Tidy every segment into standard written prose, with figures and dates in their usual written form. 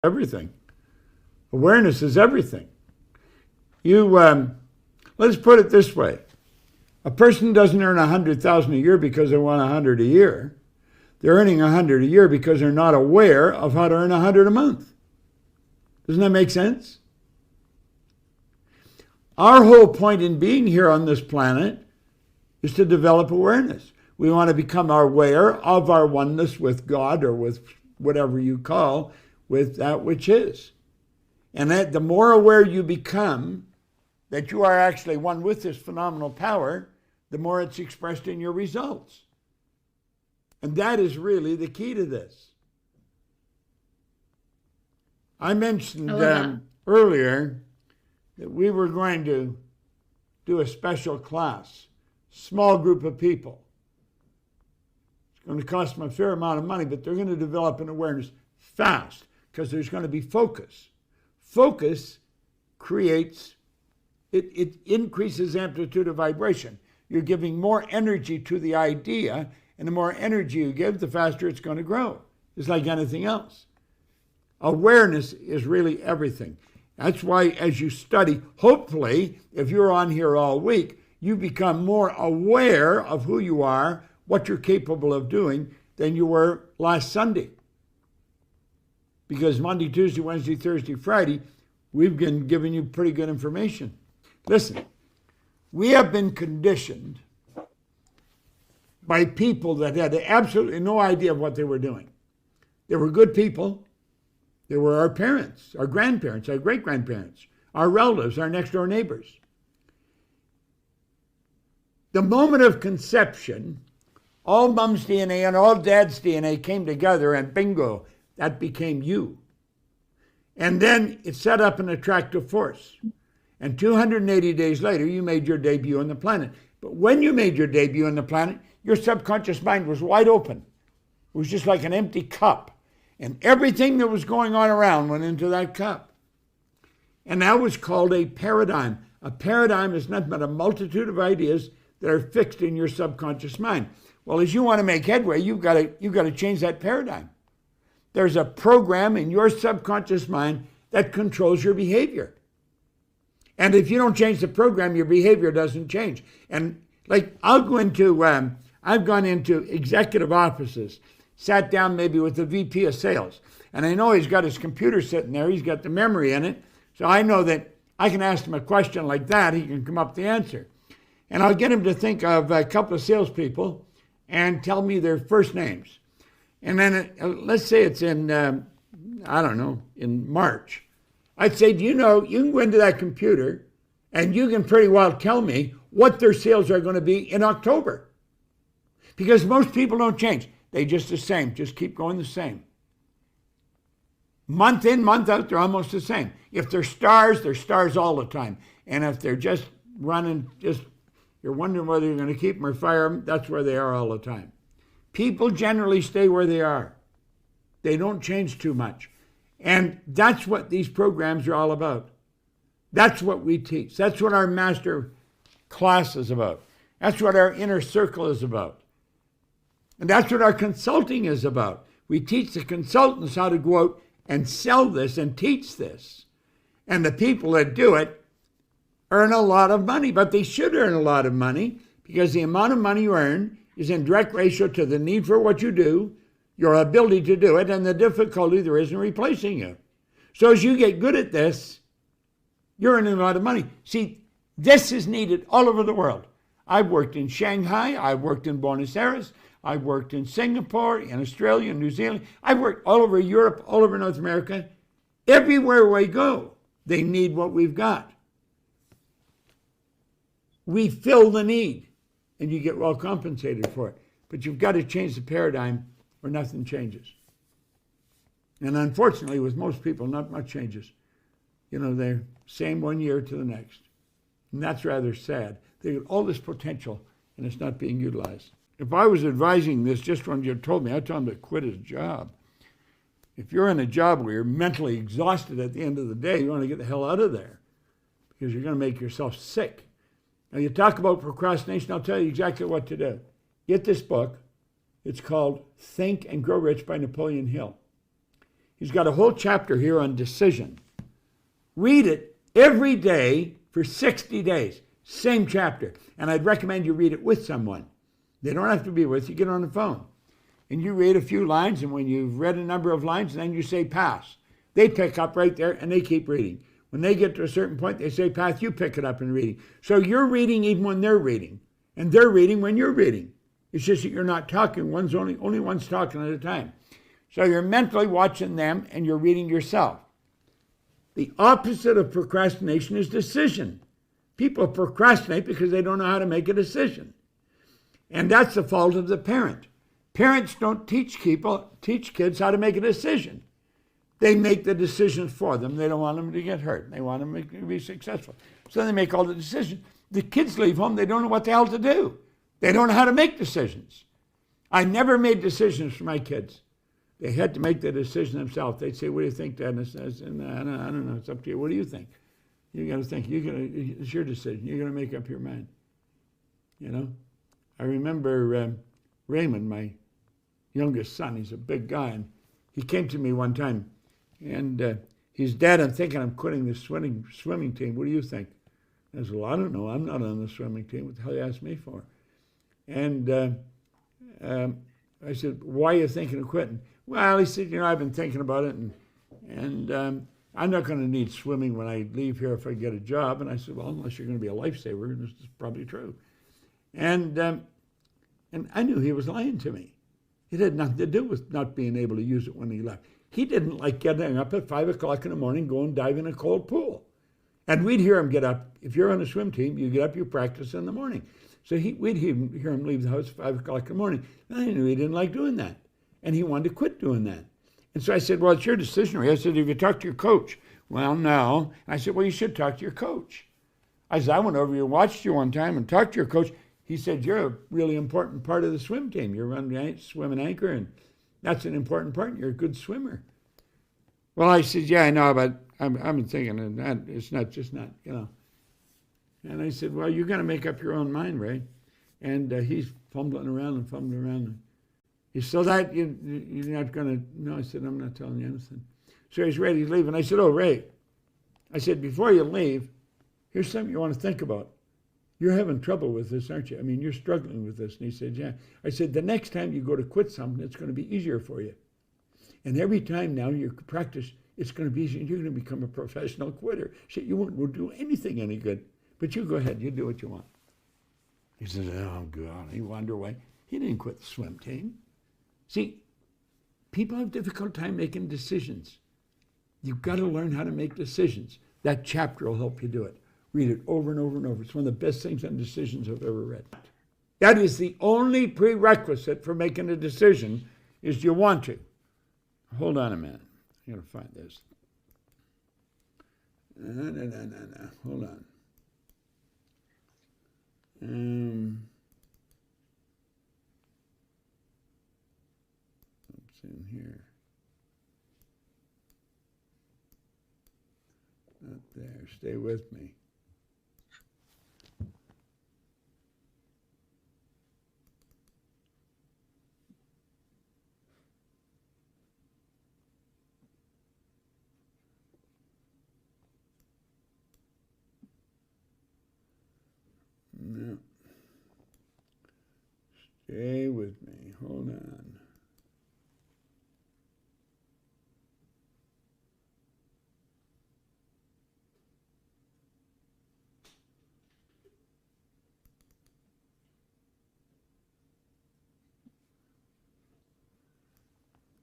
everything. Awareness is everything. Let's put it this way. A person doesn't earn $100,000 a year because they want 100 a year. They're earning 100 a year because they're not aware of how to earn 100 a month. Doesn't that make sense? Our whole point in being here on this planet is to develop awareness. We want to become aware of our oneness with God, or with whatever you call, with that which is. And that the more aware you become that you are actually one with this phenomenal power, the more it's expressed in your results. And that is really the key to this. I mentioned earlier that we were going to do a special class, small group of people. It's going to cost them a fair amount of money, but they're going to develop an awareness fast because there's going to be focus. Focus creates, it increases amplitude of vibration. You're giving more energy to the idea, and the more energy you give, the faster it's going to grow. It's like anything else. Awareness is really everything. That's why as you study, hopefully, if you're on here all week, you become more aware of who you are, what you're capable of doing, than you were last Sunday. Because Monday, Tuesday, Wednesday, Thursday, Friday, we've been giving you pretty good information. Listen, we have been conditioned by people that had absolutely no idea of what they were doing. They were good people. They were our parents, our grandparents, our great-grandparents, our relatives, our next-door neighbors. The moment of conception, all mom's DNA and all dad's DNA came together, and bingo, that became you. And then it set up an attractive force. And 280 days later, you made your debut on the planet. But when you made your debut on the planet, your subconscious mind was wide open. It was just like an empty cup. And everything that was going on around went into that cup. And that was called a paradigm. A paradigm is nothing but a multitude of ideas that are fixed in your subconscious mind. Well, as you want to make headway, you've got to change that paradigm. There's a program in your subconscious mind that controls your behavior. And if you don't change the program, your behavior doesn't change. And like I've gone into executive offices, sat down maybe with the VP of sales, and I know he's got his computer sitting there, he's got the memory in it, so I know that I can ask him a question like that, he can come up with the answer. And I'll get him to think of a couple of salespeople and tell me their first names. And then let's say it's in, in March. I'd say, do you know, you can go into that computer and you can pretty well tell me what their sales are going to be in October. Because most people don't change. They just the same, just keep going the same. Month in, month out, they're almost the same. If they're stars all the time. And if they're just running, you're wondering whether you're going to keep them or fire them, that's where they are all the time. People generally stay where they are. They don't change too much. And that's what these programs are all about. That's what we teach. That's what our master class is about. That's what our inner circle is about. And that's what our consulting is about. We teach the consultants how to go out and sell this and teach this. And the people that do it earn a lot of money, but they should earn a lot of money because the amount of money you earn is in direct ratio to the need for what you do, your ability to do it, and the difficulty there is in replacing you. So as you get good at this, you're earning a lot of money. See, this is needed all over the world. I've worked in Shanghai, I've worked in Buenos Aires, I've worked in Singapore, in Australia, in New Zealand. I've worked all over Europe, all over North America. Everywhere we go, they need what we've got. We fill the need, and you get well compensated for it. But you've got to change the paradigm or nothing changes. And unfortunately, with most people, not much changes. You know, they're same one year to the next. And that's rather sad. They have all this potential, and it's not being utilized. If I was advising this just when you told me, I'd tell him to quit his job. If you're in a job where you're mentally exhausted at the end of the day, you want to get the hell out of there because you're going to make yourself sick. Now, you talk about procrastination, I'll tell you exactly what to do. Get this book. It's called Think and Grow Rich by Napoleon Hill. He's got a whole chapter here on decision. Read it every day for 60 days. Same chapter. And I'd recommend you read it with someone. They don't have to be with you. Get on the phone. And you read a few lines, and when you've read a number of lines, then you say pass. They pick up right there, and they keep reading. When they get to a certain point, they say pass, you pick it up and reading. So you're reading even when they're reading. And they're reading when you're reading. It's just that you're not talking. Only one's talking at a time. So you're mentally watching them, and you're reading yourself. The opposite of procrastination is decision. People procrastinate because they don't know how to make a decision. And that's the fault of the parent. Parents don't teach kids how to make a decision. They make the decisions for them. They don't want them to get hurt. They want them to be successful. So they make all the decisions. The kids leave home, they don't know what the hell to do. They don't know how to make decisions. I never made decisions for my kids. They had to make the decision themselves. They'd say, what do you think, Dad? And I said, I don't know. It's up to you. What do you think? You got to think. It's your decision. You're going to make up your mind. You know? I remember Raymond, my youngest son. He's a big guy. And he came to me one time. And he's, Dad, I'm thinking I'm quitting the swimming team. What do you think? I said, well, I don't know. I'm not on the swimming team. What the hell you asked me for? And I said, why are you thinking of quitting? Well, he said, I've been thinking about it, and I'm not going to need swimming when I leave here if I get a job. And I said, well, unless you're going to be a lifesaver, this is probably true. And I knew he was lying to me. It had nothing to do with not being able to use it when he left. He didn't like getting up at 5 o'clock in the morning, go and dive in a cold pool. And we'd hear him get up. If you're on a swim team, you get up, you practice in the morning. So we'd hear him leave the house at 5 o'clock in the morning. And I knew he didn't like doing that. And he wanted to quit doing that. And so I said, well, it's your decision. I said, have you talked to your coach? Well, no. And I said, well, you should talk to your coach. I said, I went over and watched you one time and talked to your coach. He said, you're a really important part of the swim team. You're running swim and anchor, and that's an important part. You're a good swimmer. Well, I said, yeah, I know, but I've been thinking that it's not just not. And I said, well, you got to make up your own mind, Ray. And he's fumbling around. He said, so that you're not going to, no, I said, I'm not telling you anything. So he's ready to leave. And I said, oh, Ray, I said, before you leave, here's something you want to think about. You're having trouble with this, aren't you? I mean, you're struggling with this. And he said, yeah. I said, the next time you go to quit something, it's going to be easier for you. And every time now you practice, it's going to be easier. You're going to become a professional quitter. Shit, you won't do anything any good. But you go ahead. You do what you want. He says, oh, God. He wandered away. He didn't quit the swim team. See, people have a difficult time making decisions. You've got to learn how to make decisions. That chapter will help you do it. Read it over and over and over. It's one of the best things on decisions I've ever read. That is the only prerequisite for making a decision, is you want to. Hold on a minute. I got to find this. No. Hold on. What's in here? Not there. Stay with me. No. Stay with me. Hold on.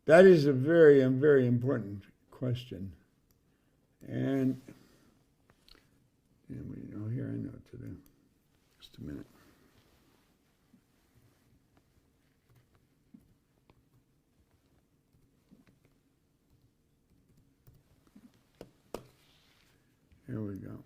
That is a very, very important question. And here I know what to do. Just a minute. Here we go.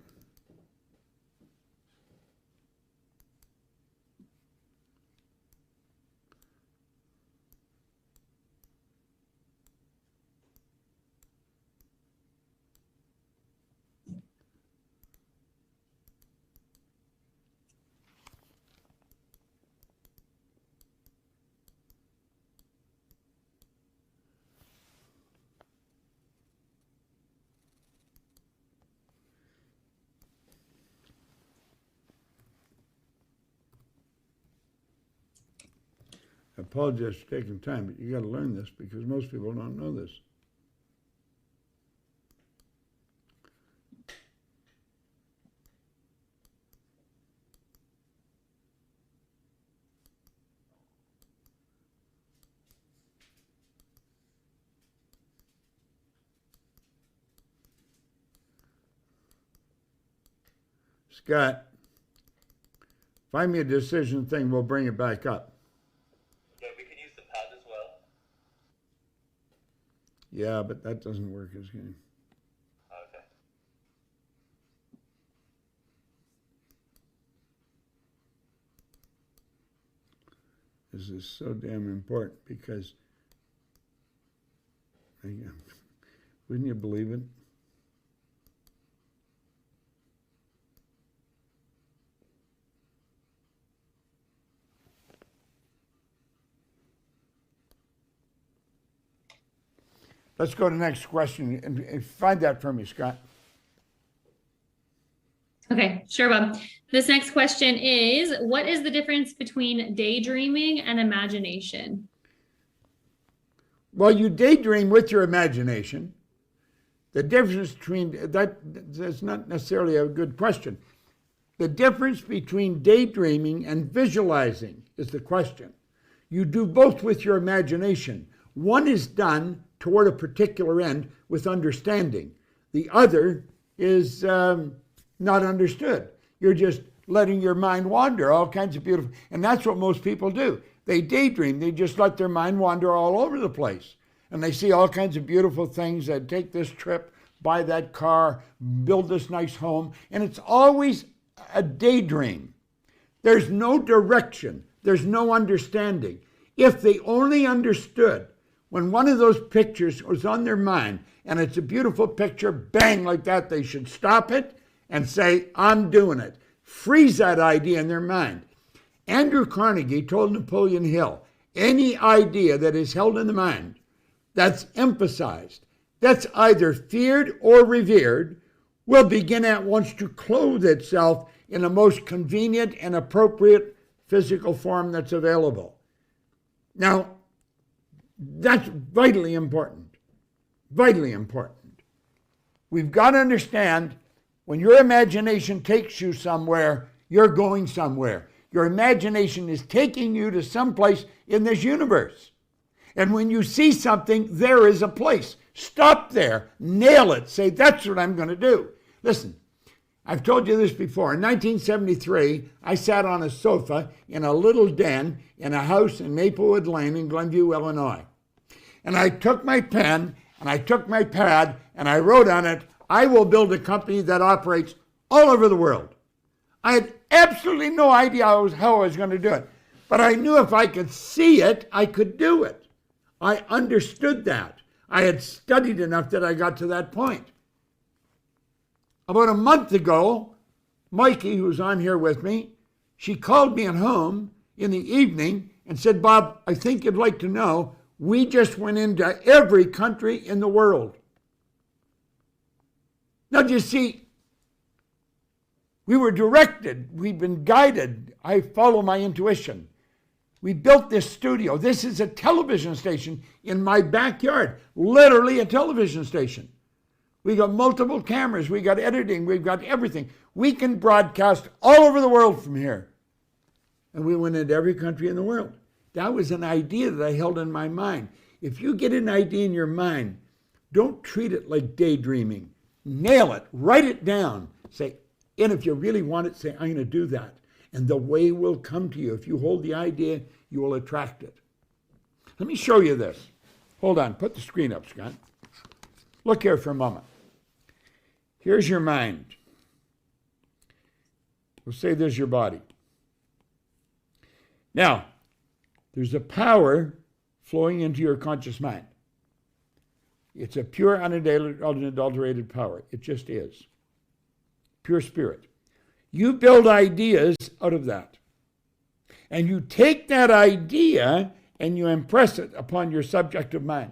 I apologize for taking time, but you got to learn this because most people don't know this. Scott, find me a decision thing, we'll bring it back up. Yeah, we can use the pad as well. Yeah, but that doesn't work as good. Okay. This is so damn important because, wouldn't you believe it? Let's go to the next question and find that for me, Scott. Okay, sure, Bob. This next question is, what is the difference between daydreaming and imagination? Well, you daydream with your imagination. The difference between that's not necessarily a good question. The difference between daydreaming and visualizing is the question. You do both with your imagination. One is done toward a particular end with understanding. The other is not understood. You're just letting your mind wander, all kinds of beautiful, and that's what most people do. They daydream, they just let their mind wander all over the place. And they see all kinds of beautiful things, that take this trip, buy that car, build this nice home, and it's always a daydream. There's no direction, there's no understanding. If they only understood when one of those pictures was on their mind, and it's a beautiful picture, bang, like that, they should stop it and say, I'm doing it. Freeze that idea in their mind. Andrew Carnegie told Napoleon Hill, any idea that is held in the mind, that's emphasized, that's either feared or revered, will begin at once to clothe itself in the most convenient and appropriate physical form that's available. Now, that's vitally important, vitally important. We've got to understand when your imagination takes you somewhere, you're going somewhere. Your imagination is taking you to someplace in this universe. And when you see something, there is a place. Stop there, nail it, say, that's what I'm going to do. Listen, I've told you this before. In 1973, I sat on a sofa in a little den in a house in Maplewood Lane in Glenview, Illinois. And I took my pen and I took my pad and I wrote on it, I will build a company that operates all over the world. I had absolutely no idea how I was going to do it. But I knew if I could see it, I could do it. I understood that. I had studied enough that I got to that point. About a month ago, Mikey, who's on here with me, she called me at home in the evening and said, Bob, I think you'd like to know, we just went into every country in the world. Now, do you see, we were directed, we've been guided. I follow my intuition. We built this studio. This is a television station in my backyard, literally a television station. We got multiple cameras, we got editing, we've got everything. We can broadcast all over the world from here. And we went into every country in the world. That was an idea that I held in my mind. If you get an idea in your mind, don't treat it like daydreaming. Nail it, write it down. Say, and if you really want it, say, I'm going to do that. And the way will come to you. If you hold the idea, you will attract it. Let me show you this. Hold on, put the screen up, Scott. Look here for a moment. Here's your mind. We'll say there's your body. Now, there's a power flowing into your conscious mind. It's a pure, unadulterated power. It just is. Pure spirit. You build ideas out of that. And you take that idea and you impress it upon your subjective mind.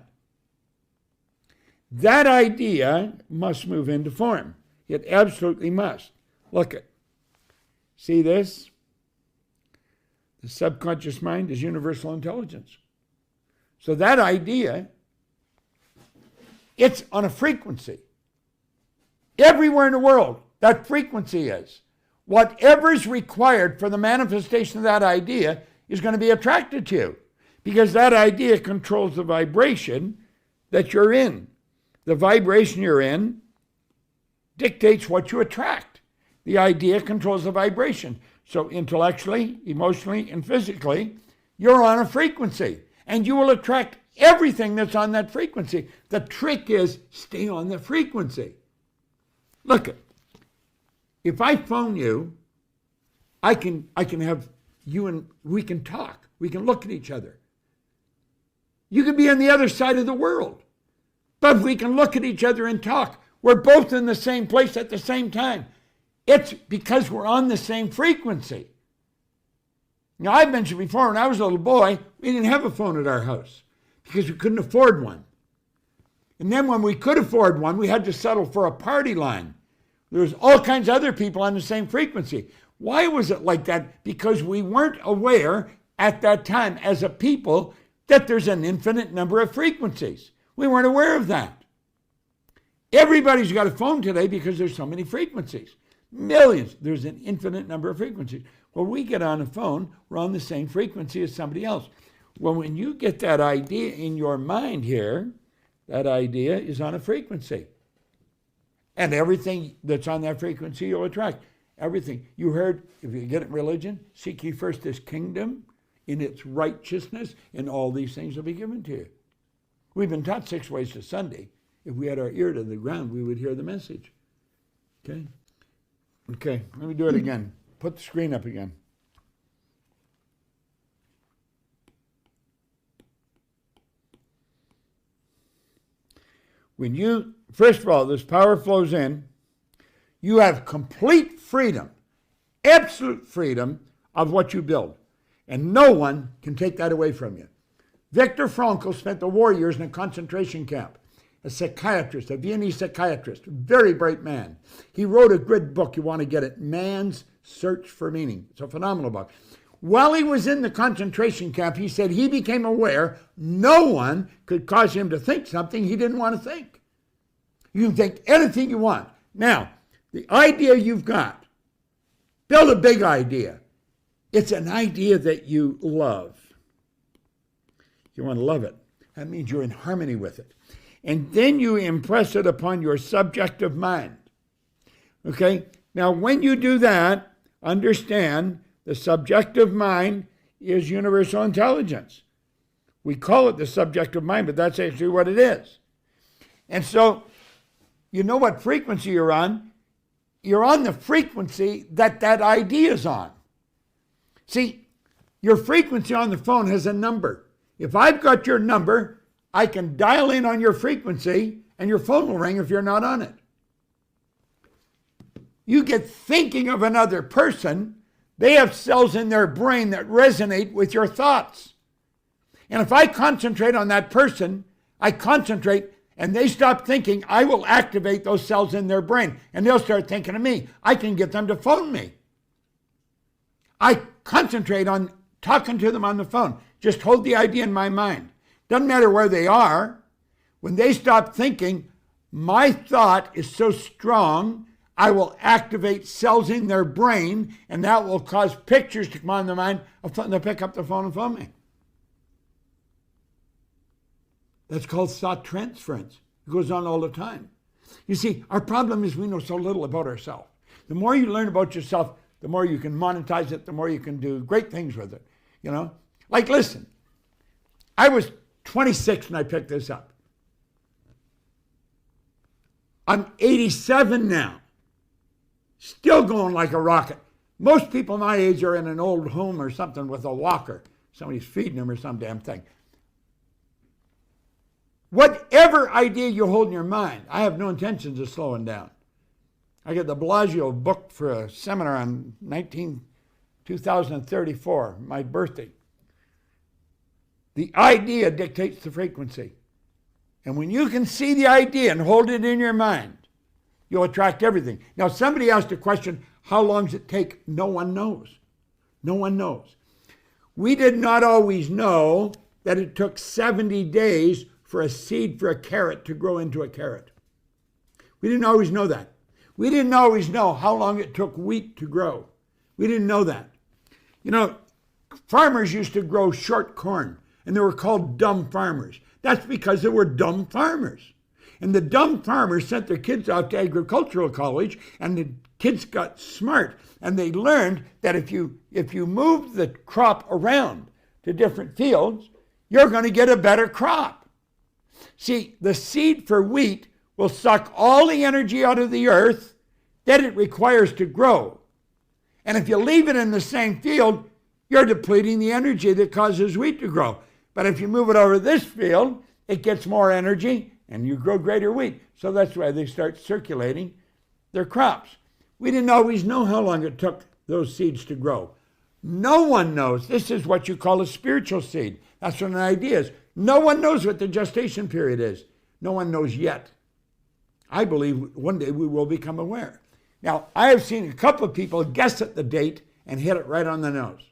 That idea must move into form. It absolutely must. Look at. See this? The subconscious mind is universal intelligence. So that idea, it's on a frequency. Everywhere in the world, that frequency is. Whatever's required for the manifestation of that idea is going to be attracted to you, because that idea controls the vibration that you're in. The vibration you're in dictates what you attract. The idea controls the vibration. So intellectually, emotionally, and physically, you're on a frequency, and you will attract everything that's on that frequency. The trick is stay on the frequency. Look, if I phone you, I can have you and we can talk. We can look at each other. You can be on the other side of the world, but we can look at each other and talk. We're both in the same place at the same time. It's because we're on the same frequency. Now, I've mentioned before, when I was a little boy, we didn't have a phone at our house because we couldn't afford one. And then when we could afford one, we had to settle for a party line. There was all kinds of other people on the same frequency. Why was it like that? Because we weren't aware at that time as a people that there's an infinite number of frequencies. We weren't aware of that. Everybody's got a phone today because there's so many frequencies. Millions. There's an infinite number of frequencies. Well, we get on a phone, we're on the same frequency as somebody else. Well, when you get that idea in your mind here, that idea is on a frequency. And everything that's on that frequency you'll attract. Everything. You heard, if you get it in religion, seek ye first his kingdom in its righteousness, and all these things will be given to you. We've been taught 6 ways to Sunday. If we had our ear to the ground, we would hear the message. Okay? Okay, let me do it again. Put the screen up again. When you, first of all, this power flows in, you have complete freedom, absolute freedom of what you build. And no one can take that away from you. Viktor Frankl spent the war years in a concentration camp. A psychiatrist, a Viennese psychiatrist, very bright man. He wrote a good book, you want to get it, Man's Search for Meaning. It's a phenomenal book. While he was in the concentration camp, he said he became aware no one could cause him to think something he didn't want to think. You can think anything you want. Now, the idea you've got, build a big idea. It's an idea that you love. You want to love it. That means you're in harmony with it. And then you impress it upon your subjective mind. Okay? Now, when you do that, understand the subjective mind is universal intelligence. We call it the subjective mind, but that's actually what it is. And so, you know what frequency you're on? You're on the frequency that that idea is on. See, your frequency on the phone has a number. If I've got your number, I can dial in on your frequency and your phone will ring if you're not on it. You get thinking of another person, they have cells in their brain that resonate with your thoughts. And if I concentrate on that person, I concentrate and they stop thinking, I will activate those cells in their brain and they'll start thinking of me. I can get them to phone me. I concentrate on talking to them on the phone. Just hold the idea in my mind. Doesn't matter where they are. When they stop thinking, my thought is so strong, I will activate cells in their brain, and that will cause pictures to come on their mind. They'll pick up the phone and phone me. That's called thought transference. It goes on all the time. You see, our problem is we know so little about ourselves. The more you learn about yourself, the more you can monetize it, the more you can do great things with it. You know? Like, listen, I was 26 when I picked this up. I'm 87 now. Still going like a rocket. Most people my age are in an old home or something with a walker. Somebody's feeding them or some damn thing. Whatever idea you hold in your mind, I have no intentions of slowing down. I got the Bellagio booked for a seminar on 2034, my birthday. The idea dictates the frequency. And when you can see the idea and hold it in your mind, you'll attract everything. Now, somebody asked a question, how long does it take? No one knows. No one knows. We did not always know that it took 70 days for a seed for a carrot to grow into a carrot. We didn't always know that. We didn't always know how long it took wheat to grow. We didn't know that. You know, farmers used to grow short corn, and they were called dumb farmers. That's because they were dumb farmers. And the dumb farmers sent their kids out to agricultural college, and the kids got smart, and they learned that if you move the crop around to different fields, you're going to get a better crop. See, the seed for wheat will suck all the energy out of the earth that it requires to grow. And if you leave it in the same field, you're depleting the energy that causes wheat to grow. But if you move it over this field, it gets more energy and you grow greater wheat. So that's why they start circulating their crops. We didn't always know how long it took those seeds to grow. No one knows. This is what you call a spiritual seed. That's what an idea is. No one knows what the gestation period is. No one knows yet. I believe one day we will become aware. Now, I have seen a couple of people guess at the date and hit it right on the nose.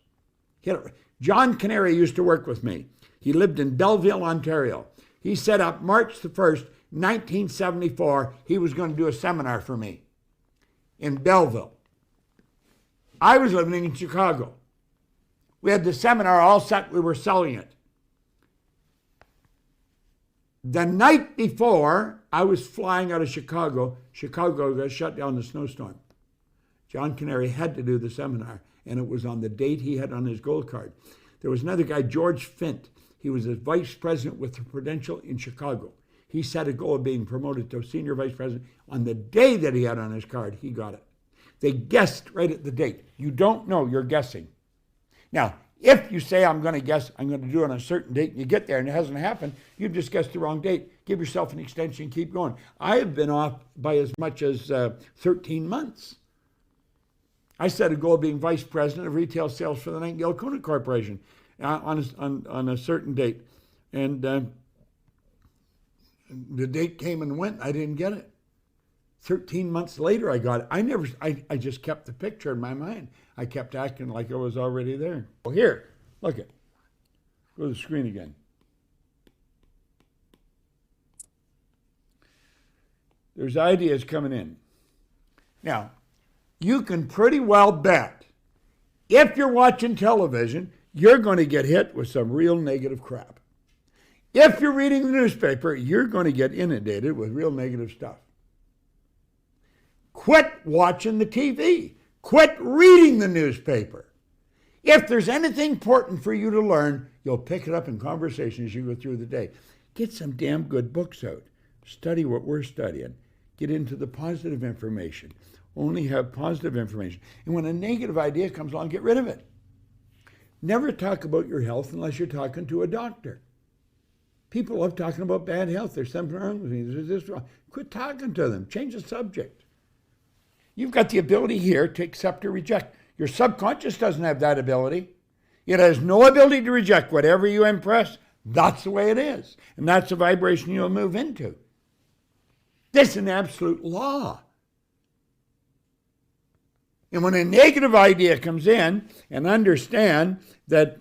John Canary used to work with me. He lived in Belleville, Ontario. He set up March the 1st, 1974. He was going to do a seminar for me in Belleville. I was living in Chicago. We had the seminar all set. We were selling it. The night before, I was flying out of Chicago. Chicago got shut down in the snowstorm. John Canary had to do the seminar, and it was on the date he had on his gold card. There was another guy, George Fint. He was a vice president with the Prudential in Chicago. He set a goal of being promoted to senior vice president. On the day that he had on his card, he got it. They guessed right at the date. You don't know, you're guessing. Now, if you say, I'm going to guess, I'm going to do it on a certain date, and you get there and it hasn't happened, you've just guessed the wrong date. Give yourself an extension, keep going. I have been off by as much as 13 months. I set a goal of being vice president of retail sales for the Nightingale Conant Corporation on a certain date. And the date came and went. I didn't get it. 13 months later, I got it. I just kept the picture in my mind. I kept acting like I was already there. Well, here, look it. Go to the screen again. There's ideas coming in. Now, you can pretty well bet if you're watching television, you're going to get hit with some real negative crap. If you're reading the newspaper, you're going to get inundated with real negative stuff. Quit watching the TV. Quit reading the newspaper. If there's anything important for you to learn, you'll pick it up in conversation as you go through the day. Get some damn good books out. Study what we're studying. Get into the positive information. Only have positive information. And when a negative idea comes along, get rid of it. Never talk about your health unless you're talking to a doctor. People love talking about bad health. There's something wrong with me. There's this wrong. Quit talking to them. Change the subject. You've got the ability here to accept or reject. Your subconscious doesn't have that ability. It has no ability to reject whatever you impress. That's the way it is. And that's the vibration you'll move into. This is an absolute law. And when a negative idea comes in, and understand that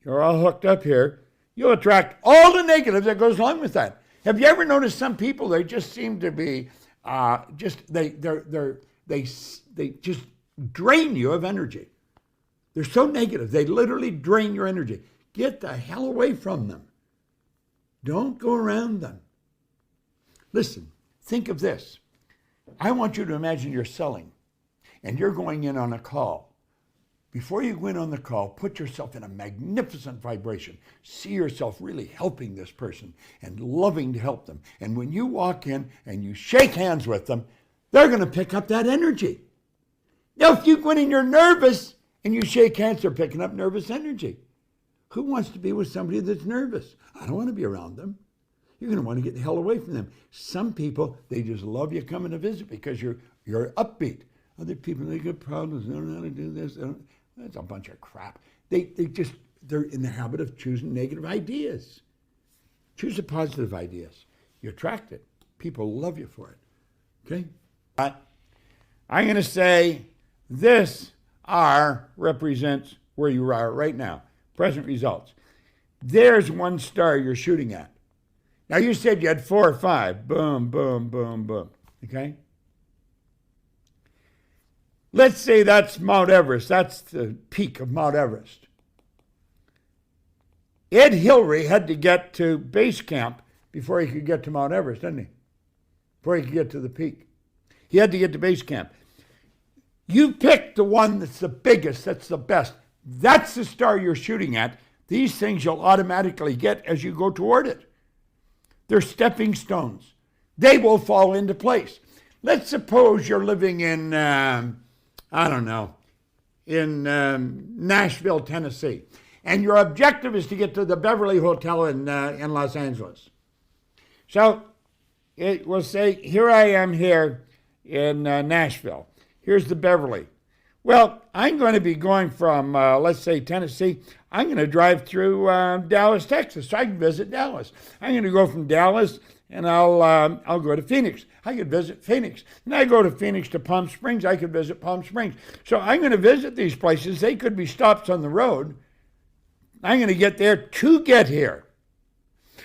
you're all hooked up here, you'll attract all the negative that goes along with that. Have you ever noticed some people, they just seem to be, they just drain you of energy. They're so negative. They literally drain your energy. Get the hell away from them. Don't go around them. Listen, think of this. I want you to imagine you're selling and you're going in on a call. Before you go in on the call, put yourself in a magnificent vibration. See yourself really helping this person and loving to help them. And when you walk in and you shake hands with them, they're going to pick up that energy. Now, if you go in and you're nervous and you shake hands, they're picking up nervous energy. Who wants to be with somebody that's nervous? I don't want to be around them. You're going to want to get the hell away from them. Some people, they just love you coming to visit because you're upbeat. Other people, they got problems. They don't know how to do this. That's a bunch of crap. They're in the habit of choosing negative ideas. Choose the positive ideas. You attract it. People love you for it. Okay? But I'm going to say this R represents where you are right now. present results. There's 1 star you're shooting at. Now, you said you had 4 or 5. Boom, boom, boom, boom. Okay? Let's say that's Mount Everest. That's the peak of Mount Everest. Ed Hillary had to get to base camp before he could get to Mount Everest, didn't he? Before he could get to the peak. He had to get to base camp. You pick the one that's the biggest, that's the best. That's the star you're shooting at. These things you'll automatically get as you go toward it. They're stepping stones. They will fall into place. Let's suppose you're living in, in Nashville, Tennessee, and your objective is to get to the Beverly Hotel in Los Angeles. So it will say, here I am here in Nashville. Here's the Beverly. Well, I'm going to be going from, let's say, Tennessee. I'm going to drive through Dallas, Texas, so I can visit Dallas. I'm going to go from Dallas, and I'll go to Phoenix. I could visit Phoenix. And I go to Phoenix to Palm Springs. I could visit Palm Springs. So I'm going to visit these places. They could be stops on the road. I'm going to get there to get here.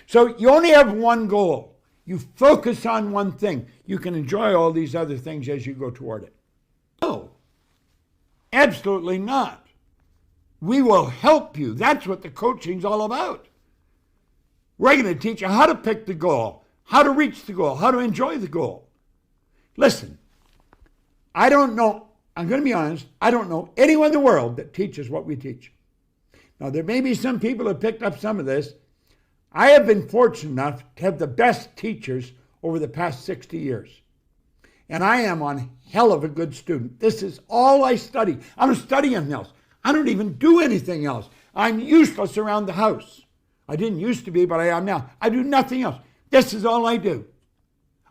So you only have one goal. You focus on one thing. You can enjoy all these other things as you go toward it. No, absolutely not. We will help you. That's what the coaching's all about. We're going to teach you how to pick the goal, how to reach the goal, how to enjoy the goal. Listen, I don't know, I'm going to be honest, I don't know anyone in the world that teaches what we teach. Now, there may be some people who picked up some of this. I have been fortunate enough to have the best teachers over the past 60 years. And I am one hell of a good student. This is all I study. I don't study anything else. I don't even do anything else. I'm useless around the house. I didn't used to be, but I am now. I do nothing else. This is all I do.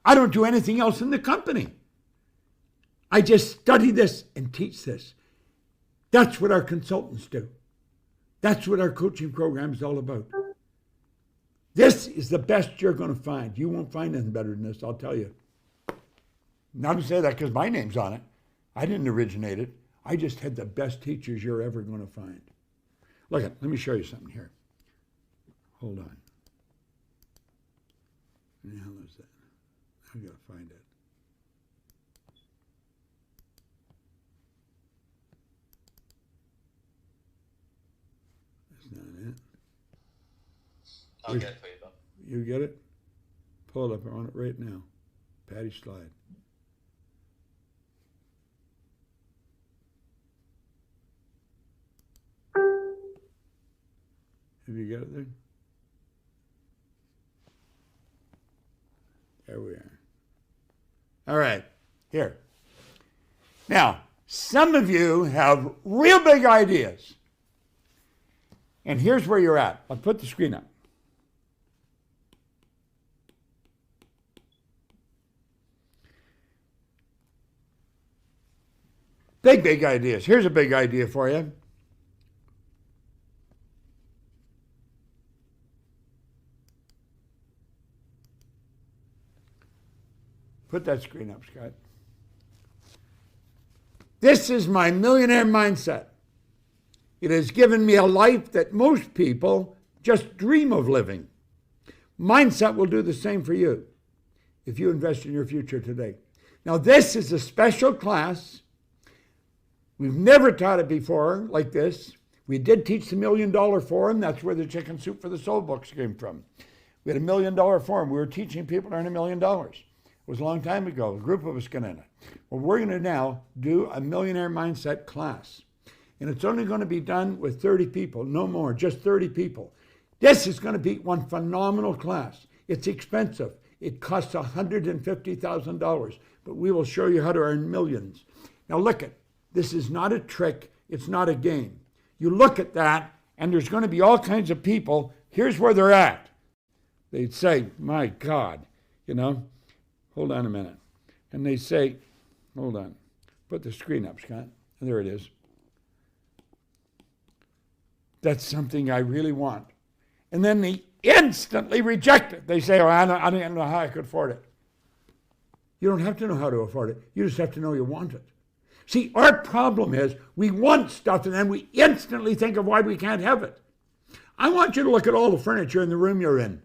I don't do anything else in the company. I just study this and teach this. That's what our consultants do. That's what our coaching program is all about. This is the best you're going to find. You won't find anything better than this, I'll tell you. Not to say that because my name's on it. I didn't originate it. I just had the best teachers you're ever going to find. Look, let me show you something here. Hold on. Where the hell is that? I've got to find it. That's not it. I'll get it for you, Bob. You get it? Pull it up. I want it right now. Patty slide. Have you got it there? There we are. All right, here. Now, some of you have real big ideas. And here's where you're at. I'll put the screen up. Big ideas. Here's a big idea for you. Put that screen up, Scott. This is my millionaire mindset. It has given me a life that most people just dream of living. Mindset will do the same for you if you invest in your future today. Now, this is a special class. We've never taught it before like this. We did teach the $1 Million Forum. That's where the Chicken Soup for the Soul books came from. We had a $1 Million Forum. We were teaching people to earn $1 million. It was a long time ago. A group of us got in it. Well, we're going to now do a millionaire mindset class. And it's only going to be done with 30 people, no more, just 30 people. This is going to be one phenomenal class. It's expensive. It costs $150,000, but we will show you how to earn millions. Now look at, this is not a trick. It's not a game. You look at that, and there's going to be all kinds of people. Here's where they're at. They'd say, my God, hold on a minute. And they say, hold on, put the screen up, Scott. There it is. That's something I really want. And then they instantly reject it. They say, oh, I don't know how I could afford it. You don't have to know how to afford it. You just have to know you want it. See, our problem is we want stuff and then we instantly think of why we can't have it. I want you to look at all the furniture in the room you're in.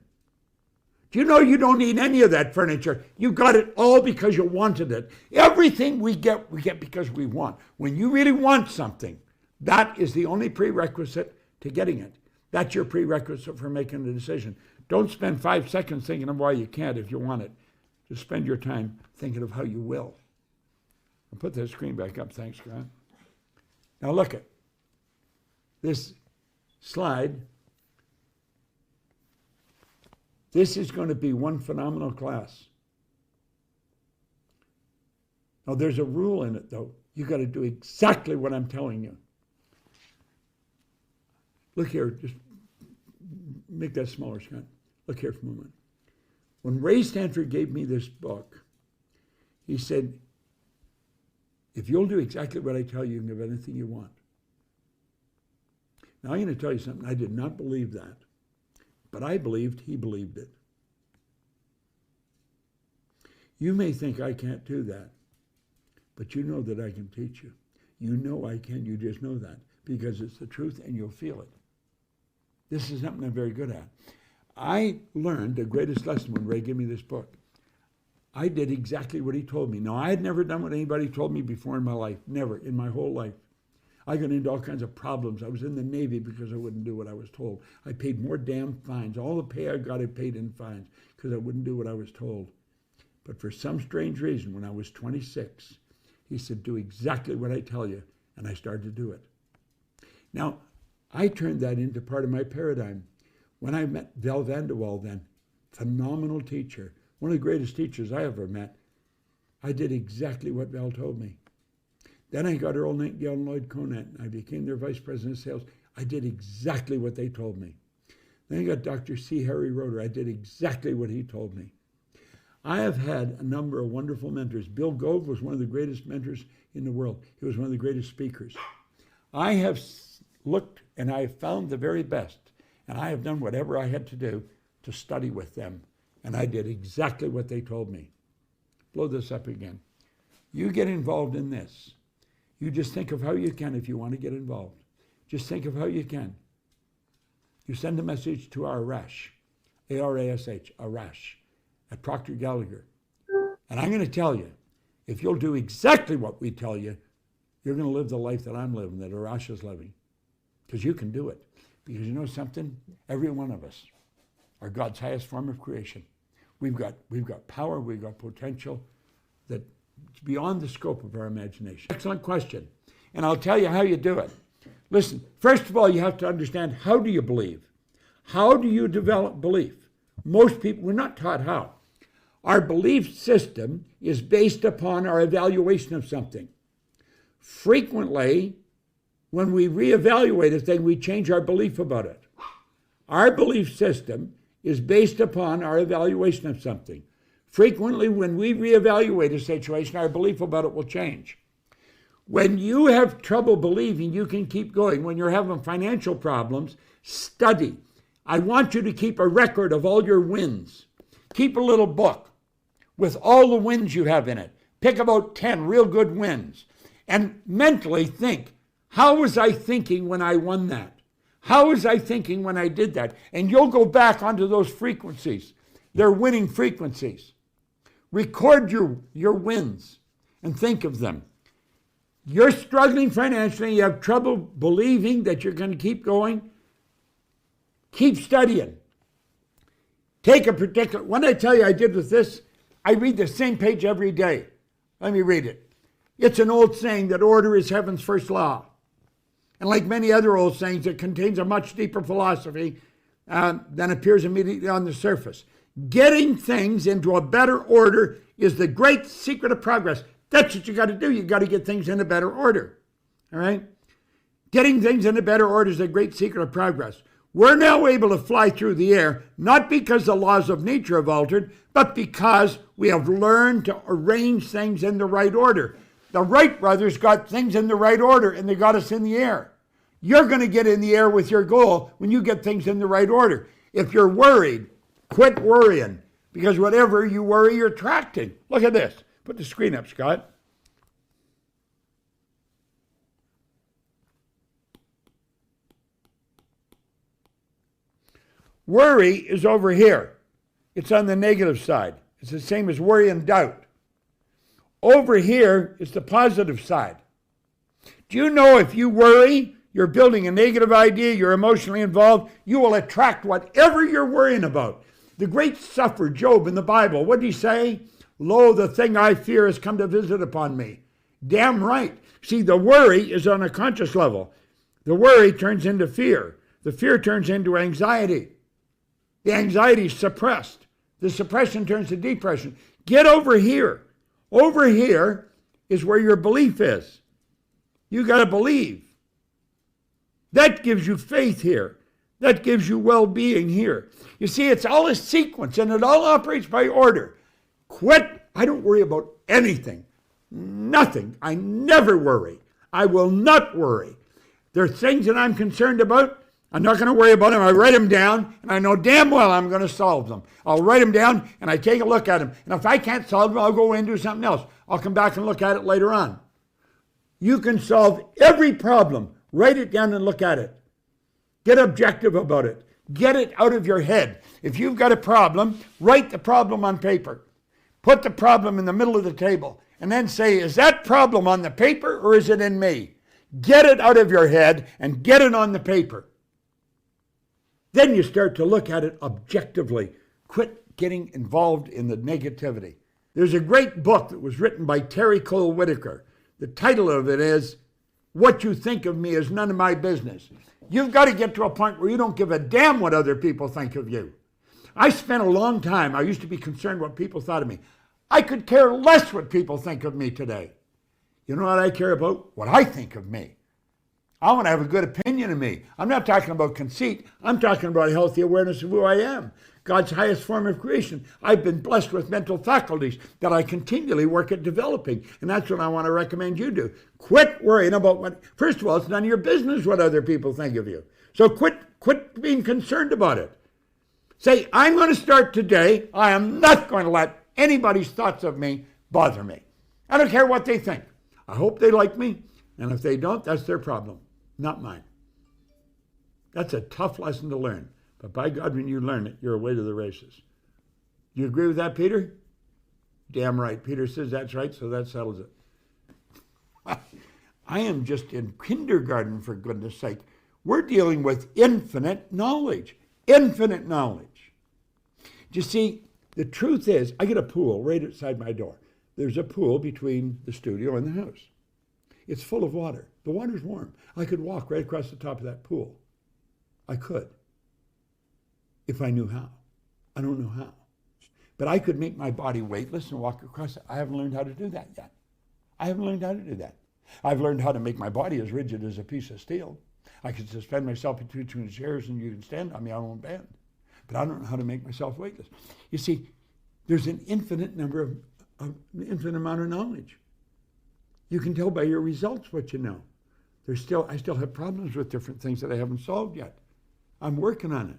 Do you know you don't need any of that furniture? You got it all because you wanted it. Everything we get because we want. When you really want something, that is the only prerequisite to getting it. That's your prerequisite for making the decision. Don't spend 5 seconds thinking of why you can't if you want it. Just spend your time thinking of how you will. I'll put the screen back up. Thanks, Grant. Now look at this slide. This is going to be one phenomenal class. Now, there's a rule in it, though. You got to do exactly what I'm telling you. Look here. Just make that smaller, Scott. Look here for a moment. When Ray Stanford gave me this book, he said, if you'll do exactly what I tell you, you can have anything you want. Now, I'm going to tell you something. I did not believe that. But I believed he believed it. You may think I can't do that, but you know that I can teach you. You know I can, you just know that, because it's the truth and you'll feel it. This is something I'm very good at. I learned the greatest lesson when Ray gave me this book. I did exactly what he told me. Now, I had never done what anybody told me before in my life, never, in my whole life. I got into all kinds of problems. I was in the Navy because I wouldn't do what I was told. I paid more damn fines. All the pay I got, I paid in fines because I wouldn't do what I was told. But for some strange reason, when I was 26, he said, do exactly what I tell you. And I started to do it. Now, I turned that into part of my paradigm. When I met Val Vanderwall then, phenomenal teacher, one of the greatest teachers I ever met, I did exactly what Val told me. Then I got Earl Nightingale and Lloyd Conant. I became their vice president of sales. I did exactly what they told me. Then I got Dr. C. Harry Roeder. I did exactly what he told me. I have had a number of wonderful mentors. Bill Gove was one of the greatest mentors in the world. He was one of the greatest speakers. I have looked and I have found the very best. And I have done whatever I had to do to study with them. And I did exactly what they told me. Blow this up again. You get involved in this. You just think of how you can if you want to get involved. Just think of how you can. You send a message to our Arash, A-R-A-S-H, Arash, at Proctor Gallagher. And I'm going to tell you, if you'll do exactly what we tell you, you're going to live the life that I'm living, that Arash is living. Because you can do it. Because you know something? Every one of us are God's highest form of creation. We've got power, we've got potential that it's beyond the scope of our imagination. Excellent question. And I'll tell you how you do it. Listen, first of all, you have to understand, how do you believe? How do you develop belief? Most people, we're not taught how. Our belief system is based upon our evaluation of something. Frequently, when we reevaluate a thing, we change our belief about it. Our belief system is based upon our evaluation of something. Frequently, when we reevaluate a situation, our belief about it will change. When you have trouble believing you can keep going, when you're having financial problems, study. I want you to keep a record of all your wins. Keep a little book with all the wins you have in it. Pick about 10 real good wins. And mentally think, how was I thinking when I won that? How was I thinking when I did that? And you'll go back onto those frequencies. They're winning frequencies. Record your wins and think of them. You're struggling financially, you have trouble believing that you're going to keep going. Keep studying. Take a particular, when I tell you I did with this, I read the same page every day. Let me read it. It's an old saying that order is heaven's first law. And like many other old sayings, it contains a much deeper philosophy than appears immediately on the surface. Getting things into a better order is the great secret of progress. That's what you got to do. You got to get things in a better order. All right? Getting things in a better order is the great secret of progress. We're now able to fly through the air, not because the laws of nature have altered, but because we have learned to arrange things in the right order. The Wright brothers got things in the right order, and they got us in the air. You're going to get in the air with your goal when you get things in the right order. If you're worried, quit worrying, because whatever you worry, you're attracting. Look at this. Put the screen up, Scott. Worry is over here. It's on the negative side. It's the same as worry and doubt. Over here is the positive side. Do you know if you worry, you're building a negative idea, you're emotionally involved, you will attract whatever you're worrying about. The great sufferer, Job, in the Bible, what did he say? Lo, the thing I fear has come to visit upon me. Damn right. See, the worry is on a conscious level. The worry turns into fear. The fear turns into anxiety. The anxiety is suppressed. The suppression turns to depression. Get over here. Over here is where your belief is. You got to believe. That gives you faith here. That gives you well-being here. You see, it's all a sequence, and it all operates by order. Quit. I don't worry about anything. Nothing. I never worry. I will not worry. There are things that I'm concerned about. I'm not going to worry about them. I write them down, and I know damn well I'm going to solve them. I'll write them down, and I take a look at them. And if I can't solve them, I'll go away and do something else. I'll come back and look at it later on. You can solve every problem. Write it down and look at it. Get objective about it. Get it out of your head. If you've got a problem, write the problem on paper. Put the problem in the middle of the table. And then say, is that problem on the paper or is it in me? Get it out of your head and get it on the paper. Then you start to look at it objectively. Quit getting involved in the negativity. There's a great book that was written by Terry Cole Whitaker. The title of it is, What You Think of Me Is None of My Business. You've got to get to a point where you don't give a damn what other people think of you. I spent a long time, I used to be concerned what people thought of me. I could care less what people think of me today. You know what I care about? What I think of me. I want to have a good opinion of me. I'm not talking about conceit. I'm talking about a healthy awareness of who I am. God's highest form of creation. I've been blessed with mental faculties that I continually work at developing. And that's what I want to recommend you do. Quit worrying about what, first of all, it's none of your business what other people think of you. So quit being concerned about it. Say, I'm going to start today. I am not going to let anybody's thoughts of me bother me. I don't care what they think. I hope they like me. And if they don't, that's their problem, not mine. That's a tough lesson to learn. But by God, when you learn it, you're away to the races. Do you agree with that, Peter? Damn right. Peter says that's right, so that settles it. I am just in kindergarten, for goodness sake. We're dealing with infinite knowledge. Infinite knowledge. You see, the truth is, I get a pool right outside my door. There's a pool between the studio and the house. It's full of water. The water's warm. I could walk right across the top of that pool. I could. If I knew how. I don't know how. But I could make my body weightless and walk across it. I haven't learned how to do that yet. I haven't learned how to do that. I've learned how to make my body as rigid as a piece of steel. I can suspend myself between chairs and you can stand on me, I won't bend. But I don't know how to make myself weightless. You see, there's an infinite infinite amount of knowledge. You can tell by your results what you know. I still have problems with different things that I haven't solved yet. I'm working on it.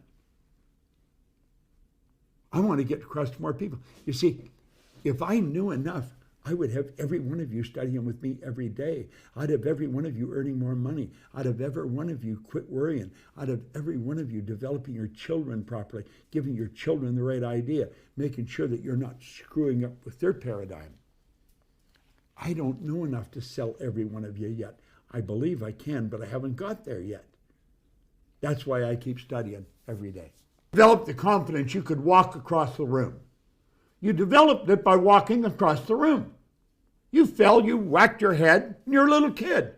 I want to get across to more people. You see, if I knew enough, I would have every one of you studying with me every day. I'd have every one of you earning more money. I'd have every one of you quit worrying. I'd have every one of you developing your children properly, giving your children the right idea, making sure that you're not screwing up with their paradigm. I don't know enough to sell every one of you yet. I believe I can, but I haven't got there yet. That's why I keep studying every day. Develop the confidence you could walk across the room. You developed it by walking across the room. You fell, you whacked your head, and you're a little kid.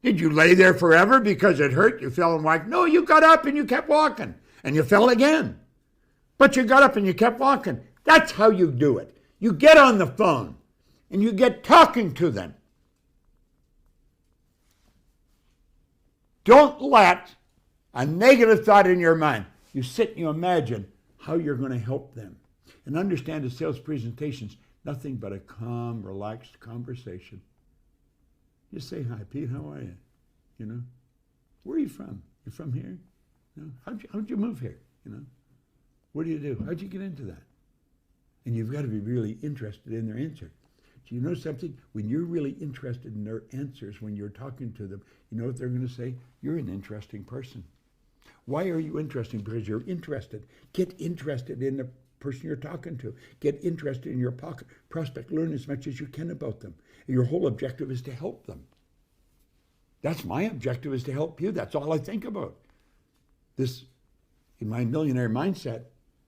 Did you lay there forever because it hurt? You fell and whacked? No, you got up and you kept walking, and you fell again. But you got up and you kept walking. That's how you do it. You get on the phone, and you get talking to them. Don't let a negative thought in your mind. You sit and you imagine how you're going to help them. And understand a sales presentation's nothing but a calm, relaxed conversation. Just say, hi, Pete, how are you? You know, where are you from? You from here? You know, how'd you move here? You know, what do you do? How'd you get into that? And you've got to be really interested in their answer. Do you know something? When you're really interested in their answers, when you're talking to them, you know what they're going to say? You're an interesting person. Why are you interested? Because you're interested. Get interested in the person you're talking to. Get interested in your prospect. Learn as much as you can about them. And your whole objective is to help them. That's my objective, is to help you. That's all I think about. This, in my millionaire mindset,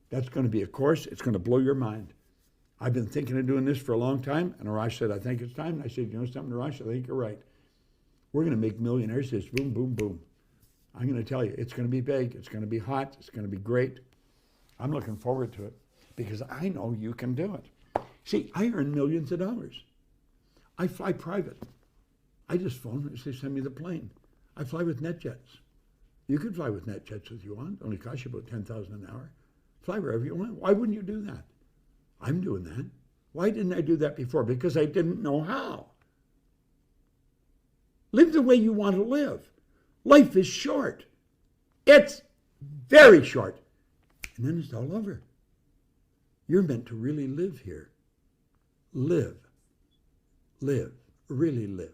that's going to be a course. It's going to blow your mind. I've been thinking of doing this for a long time, and Arash said, I think it's time. And I said, you know something, Arash, I think you're right. We're going to make millionaires. This boom, boom, boom. I'm going to tell you, it's going to be big. It's going to be hot. It's going to be great. I'm looking forward to it because I know you can do it. See, I earn millions of dollars. I fly private. I just phone and say, send me the plane. I fly with NetJets. You could fly with NetJets if you want. It only costs you about $10,000 an hour. Fly wherever you want. Why wouldn't you do that? I'm doing that. Why didn't I do that before? Because I didn't know how. Live the way you want to live. Life is short. It's very short. And then it's all over. You're meant to really live here. Live. Live. Really live.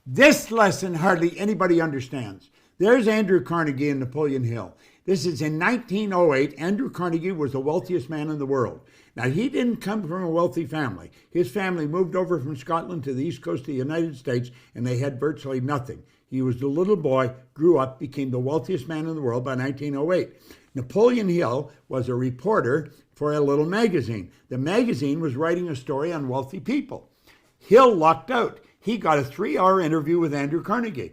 This lesson hardly anybody understands. There's Andrew Carnegie and Napoleon Hill. This is in 1908. Andrew Carnegie was the wealthiest man in the world. Now, he didn't come from a wealthy family. His family moved over from Scotland to the east coast of the United States, and they had virtually nothing. He was the little boy, grew up, became the wealthiest man in the world by 1908. Napoleon Hill was a reporter for a little magazine. The magazine was writing a story on wealthy people. Hill lucked out. He got a 3-hour interview with Andrew Carnegie.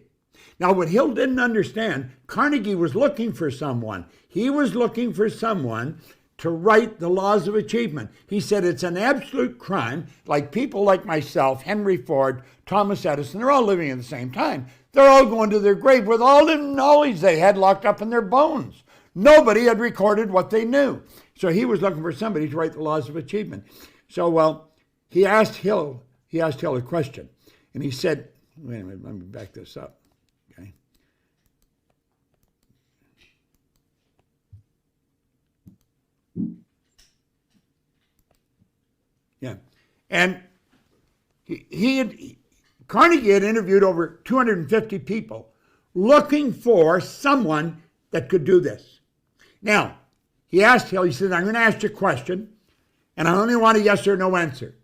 Now, what Hill didn't understand, Carnegie was looking for someone. He was looking for someone to write the laws of achievement. He said it's an absolute crime, like people like myself, Henry Ford, Thomas Edison, they're all living at the same time. They're all going to their grave with all the knowledge they had locked up in their bones. Nobody had recorded what they knew. So he was looking for somebody to write the laws of achievement. So, well, he asked Hill a question. And he said, wait a minute, let me back this up. Okay. Yeah. And Carnegie had interviewed over 250 people looking for someone that could do this. Now, he asked Hill, he said, I'm going to ask you a question, and I only want a yes or no answer.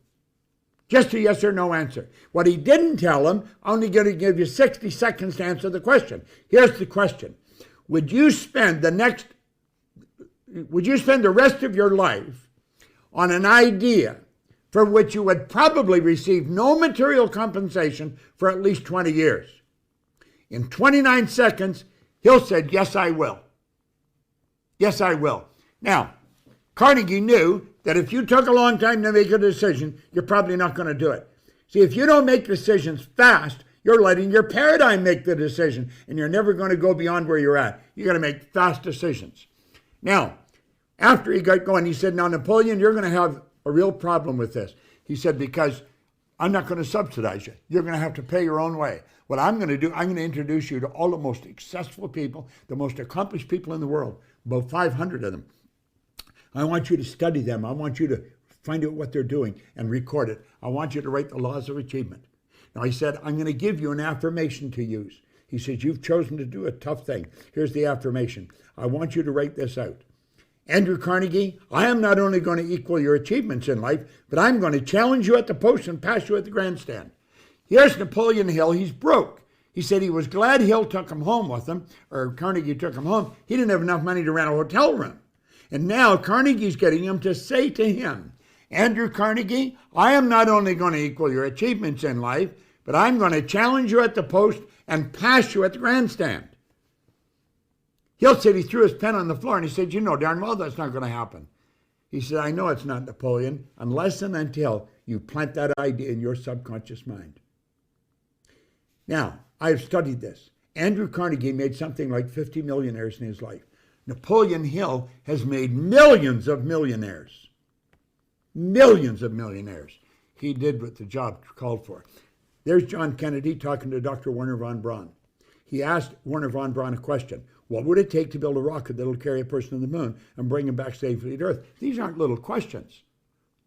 Just a yes or no answer. What he didn't tell him, I'm only going to give you 60 seconds to answer the question. Here's the question. Would you spend the rest of your life on an idea for which you would probably receive no material compensation for at least 20 years? In 29 seconds, Hill said, yes, I will. Yes, I will. Now, Carnegie knew that if you took a long time to make a decision, you're probably not going to do it. See, if you don't make decisions fast, you're letting your paradigm make the decision, and you're never going to go beyond where you're at. You got to make fast decisions. Now, after he got going, he said, now, Napoleon, you're going to have a real problem with this. He said, because I'm not going to subsidize you. You're going to have to pay your own way. What I'm going to do, I'm going to introduce you to all the most successful people, the most accomplished people in the world, about 500 of them. I want you to study them. I want you to find out what they're doing and record it. I want you to write the laws of achievement. Now, he said, I'm going to give you an affirmation to use. He says, you've chosen to do a tough thing. Here's the affirmation. I want you to write this out. Andrew Carnegie, I am not only going to equal your achievements in life, but I'm going to challenge you at the post and pass you at the grandstand. Here's Napoleon Hill. He's broke. He said he was glad Hill took him home with him, or Carnegie took him home. He didn't have enough money to rent a hotel room. And now Carnegie's getting him to say to him, Andrew Carnegie, I am not only going to equal your achievements in life, but I'm going to challenge you at the post and pass you at the grandstand. Hill said he threw his pen on the floor and he said, you know darn well that's not going to happen. He said, I know it's not, Napoleon, unless and until you plant that idea in your subconscious mind. Now, I've studied this. Andrew Carnegie made something like 50 millionaires in his life. Napoleon Hill has made millions of millionaires. Millions of millionaires. He did what the job called for. There's John Kennedy talking to Dr. Wernher von Braun. He asked Wernher von Braun a question. What would it take to build a rocket that will carry a person to the moon and bring him back safely to Earth? These aren't little questions.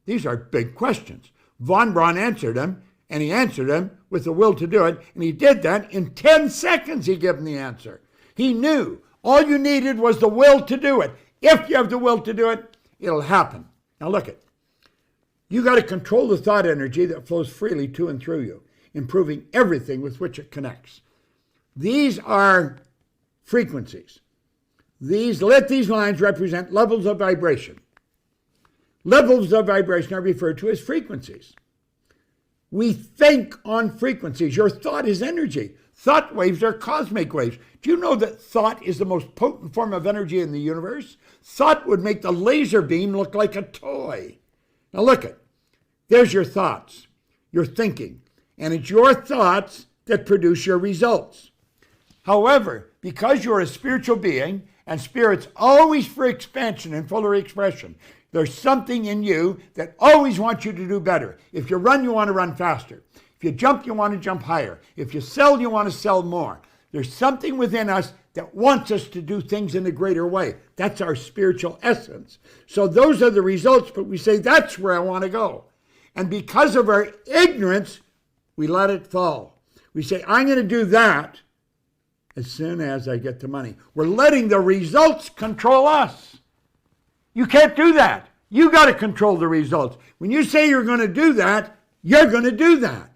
These are big questions. Von Braun answered them, and he answered them with the will to do it, and he did that in 10 seconds. He gave him the answer. He knew All you needed was the will to do it. If you have the will to do it, it'll happen. Now look it. You got to control the thought energy that flows freely to and through you, improving everything with which it connects. These are frequencies. Let these lines represent levels of vibration. Levels of vibration are referred to as frequencies. We think on frequencies. Your thought is energy. Thought waves are cosmic waves. Do you know that thought is the most potent form of energy in the universe? Thought would make the laser beam look like a toy. Now look it. There's your thoughts, your thinking, and it's your thoughts that produce your results. However, because you're a spiritual being, and spirit's always for expansion and fuller expression, there's something in you that always wants you to do better. If you run, you want to run faster. If you jump, you want to jump higher. If you sell, you want to sell more. There's something within us that wants us to do things in a greater way. That's our spiritual essence. So those are the results, but we say, that's where I want to go. And because of our ignorance, we let it fall. We say, I'm going to do that as soon as I get the money. We're letting the results control us. You can't do that. You got to control the results. When you say you're going to do that, you're going to do that.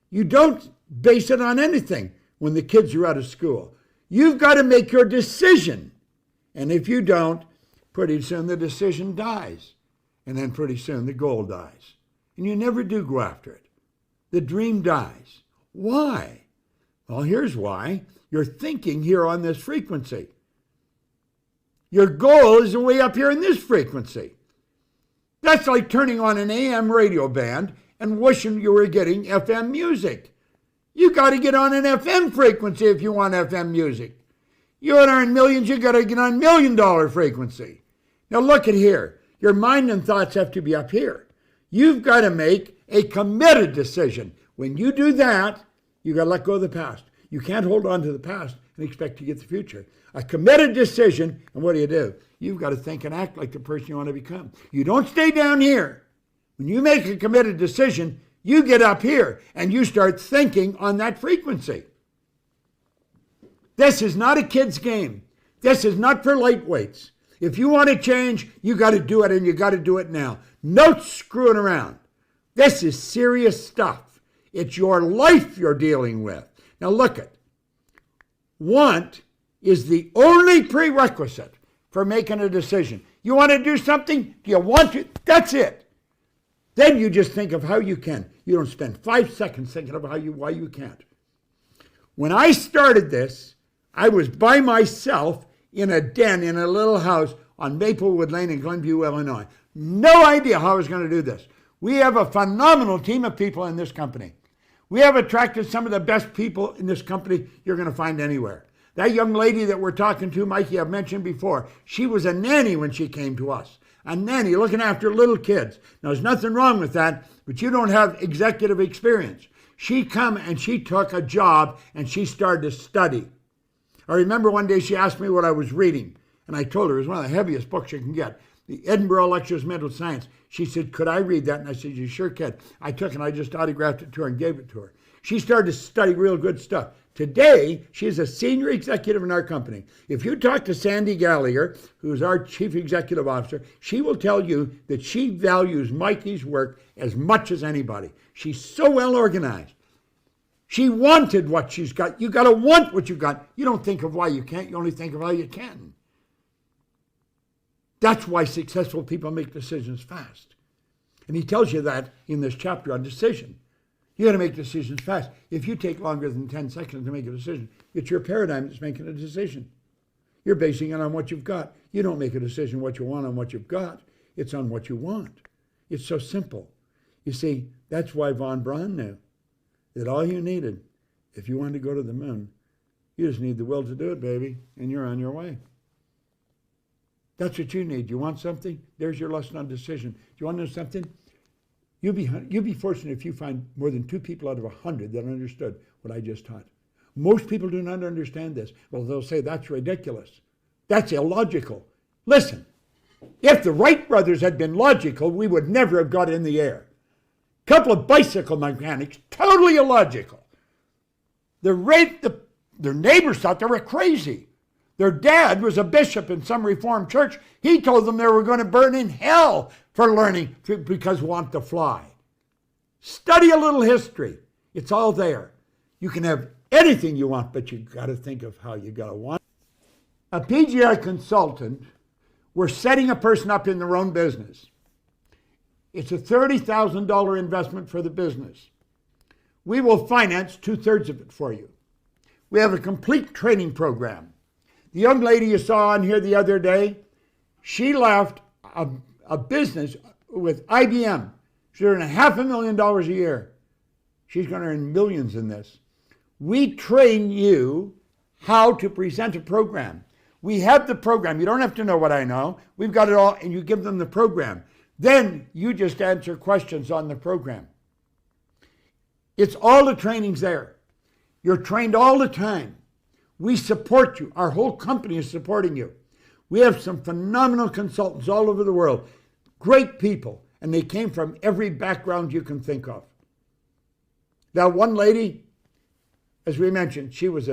You don't base it on anything when the kids are out of school. You've got to make your decision. And if you don't, pretty soon the decision dies. And then pretty soon the goal dies. And you never do go after it. The dream dies. Why? Well, here's why. You're thinking here on this frequency. Your goal is way up here in this frequency. That's like turning on an AM radio band and wishing you were getting FM music. You got to get on an FM frequency if you want FM music. You want to earn millions, you got to get on $1 million frequency. Now look at here. Your mind and thoughts have to be up here. You've got to make a committed decision. When you do that, you got to let go of the past. You can't hold on to the past and expect to get the future. A committed decision, and what do? You've got to think and act like the person you want to become. You don't stay down here. When you make a committed decision, you get up here and you start thinking on that frequency. This is not a kid's game. This is not for lightweights. If you want to change, you got to do it, and you got to do it now. No screwing around. This is serious stuff. It's your life you're dealing with. Now look it. Want is the only prerequisite for making a decision. You want to do something? Do you want to? That's it. Then you just think of how you can. You don't spend 5 seconds thinking of why you can't. When I started this, I was by myself in a den in a little house on Maplewood Lane in Glenview, Illinois. No idea how I was going to do this. We have a phenomenal team of people in this company. We have attracted some of the best people in this company you're going to find anywhere. That young lady that we're talking to, Mikey, I've mentioned before, she was a nanny when she came to us. A nanny looking after little kids. Now, there's nothing wrong with that, but you don't have executive experience. She come and she took a job and she started to study. I remember one day she asked me what I was reading, and I told her it was one of the heaviest books you can get, the Edinburgh Lectures of Mental Science. She said, could I read that? And I said, you sure can. I took it and I just autographed it to her and gave it to her. She started to study real good stuff. Today, she's a senior executive in our company. If you talk to Sandy Gallagher, who's our chief executive officer, she will tell you that she values Mikey's work as much as anybody. She's so well organized. She wanted what she's got. You got to want what you got. You don't think of why you can't. You only think of how you can. That's why successful people make decisions fast. And he tells you that in this chapter on decision. You got to make decisions fast. If you take longer than 10 seconds to make a decision, it's your paradigm that's making a decision. You're basing it on what you've got. You don't make a decision what you want on what you've got. It's on what you want. It's so simple. You see, that's why von Braun knew that all you needed, if you wanted to go to the moon, you just need the will to do it, baby, and you're on your way. That's what you need. You want something? There's your lesson on decision. Do you want to know something? You'll be fortunate if you find more than 2 people out of 100 that understood what I just taught. Most people do not understand this. Well, they'll say, that's ridiculous. That's illogical. Listen, if the Wright brothers had been logical, we would never have got in the air. Couple of bicycle mechanics, totally illogical. Their neighbors thought they were crazy. Their dad was a bishop in some Reformed church. He told them they were going to burn in hell for learning because want to fly. Study a little history. It's all there. You can have anything you want, but you've got to think of how you got to want. A PGI consultant, we're setting a person up in their own business. It's a $30,000 investment for the business. We will finance 2/3 of it for you. We have a complete training program. The young lady you saw on here the other day, she left a business with IBM. She's earning $500,000 a year. She's going to earn millions in this. We train you how to present a program. We have the program. You don't have to know what I know. We've got it all, and you give them the program. Then you just answer questions on the program. It's all the training's there. You're trained all the time. We support you. Our whole company is supporting you. We have some phenomenal consultants all over the world. Great people. And they came from every background you can think of. Now, one lady, as we mentioned, she was